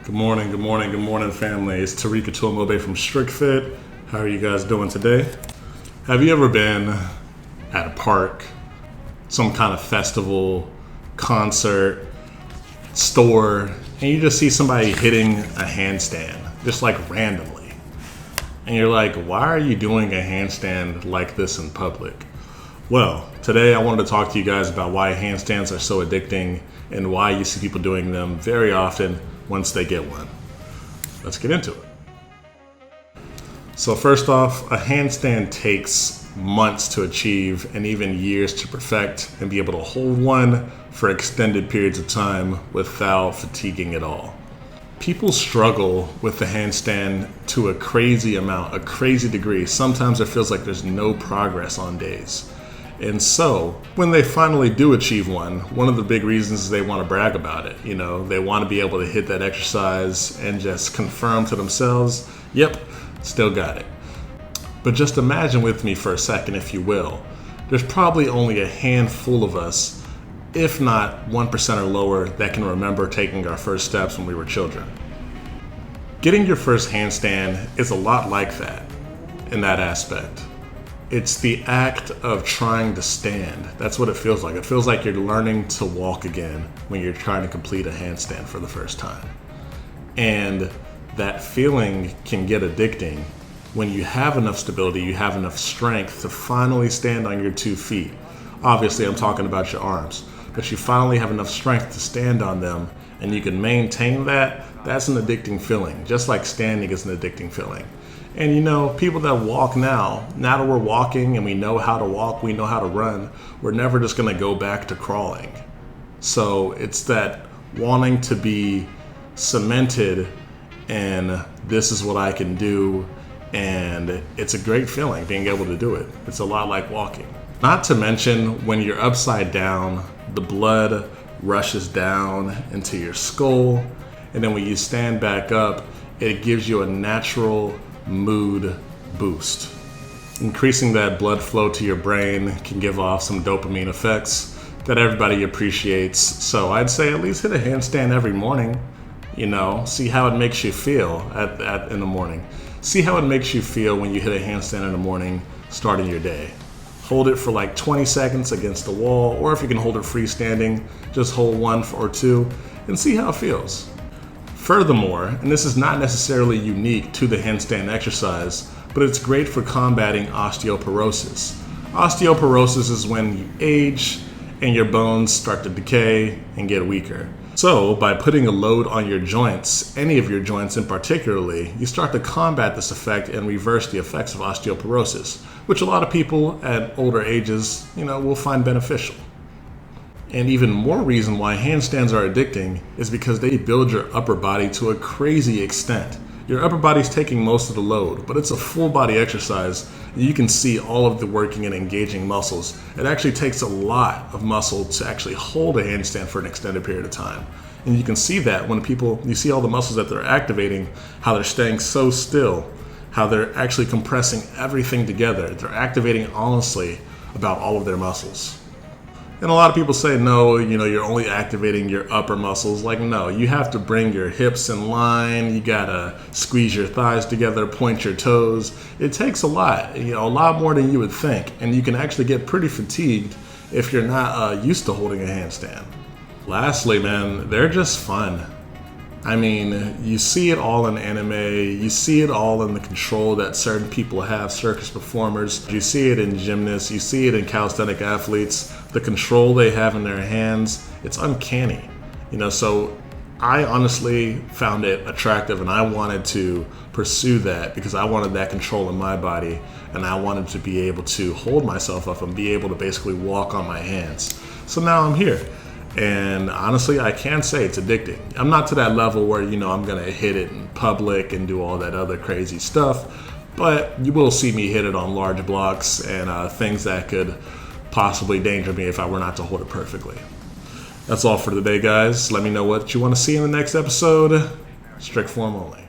Good morning, family. It's Tariq Atuamobe from STRIQfit. How are you guys doing today? Have you ever been at a park, some kind of festival, concert, store, and you just see somebody hitting a handstand, just like randomly? And you're like, why are you doing a handstand like this in public? Well, today I wanted to talk to you guys about why handstands are so addicting and why you see people doing them very often once they get one. Let's get into it. So first off, a handstand takes months to achieve and even years to perfect and be able to hold one for extended periods of time without fatiguing at all. People struggle with the handstand to a crazy amount, a crazy degree. Sometimes it feels like there's no progress on days. And so when they finally do achieve one of the big reasons is they want to brag about it. You know, they want to be able to hit that exercise and just confirm to themselves, yep, still got it. But just imagine with me for a second, if you will, there's probably only a handful of us, if not 1% or lower, that can remember taking our first steps when we were children. Getting your first handstand is a lot like that in that aspect. It's the act of trying to stand. That's what it feels like. It feels like you're learning to walk again when you're trying to complete a handstand for the first time. And that feeling can get addicting when you have enough stability, you have enough strength to finally stand on your 2 feet. Obviously, I'm talking about your arms, but you finally have enough strength to stand on them and you can maintain that. That's an addicting feeling, just like standing is an addicting feeling. And you know, people that walk now that we're walking and we know how to walk, we know how to run, we're never just gonna go back to crawling. So it's that wanting to be cemented and this is what I can do, and it's a great feeling being able to do it. It's a lot like walking. Not to mention when you're upside down, the blood rushes down into your skull, and then when you stand back up, it gives you a natural mood boost. Increasing that blood flow to your brain can give off some dopamine effects that everybody appreciates. So I'd say at least hit a handstand every morning. You know, see how it makes you feel in the morning. See how it makes you feel when you hit a handstand in the morning starting your day. Hold it for like 20 seconds against the wall, or if you can hold it freestanding, just hold one or two and see how it feels. Furthermore, and this is not necessarily unique to the handstand exercise, but it's great for combating osteoporosis. Osteoporosis is when you age and your bones start to decay and get weaker. So by putting a load on your joints, any of your joints in particularly, you start to combat this effect and reverse the effects of osteoporosis, which a lot of people at older ages, will find beneficial. And even more reason why handstands are addicting is because they build your upper body to a crazy extent. Your upper body's taking most of the load, but it's a full body exercise. You can see all of the working and engaging muscles. It actually takes a lot of muscle to actually hold a handstand for an extended period of time. And you can see that when you see all the muscles that they're activating, how they're staying so still, how they're actually compressing everything together. They're activating honestly about all of their muscles. And a lot of people say, no, you're only activating your upper muscles. Like, no, you have to bring your hips in line. You gotta squeeze your thighs together, point your toes. It takes a lot, a lot more than you would think. And you can actually get pretty fatigued if you're not used to holding a handstand. Lastly, man, they're just fun. I mean, you see it all in anime, you see it all in the control that certain people have, circus performers. You see it in gymnasts, you see it in calisthenic athletes. The control they have in their hands, it's uncanny. So I honestly found it attractive and I wanted to pursue that because I wanted that control in my body and I wanted to be able to hold myself up and be able to basically walk on my hands. So now I'm here. And honestly, I can say it's addicting. I'm not to that level where, I'm gonna hit it in public and do all that other crazy stuff, but you will see me hit it on large blocks and things that could possibly danger me if I were not to hold it perfectly. That's all for today, guys. Let me know what you want to see in the next episode. Strict form only.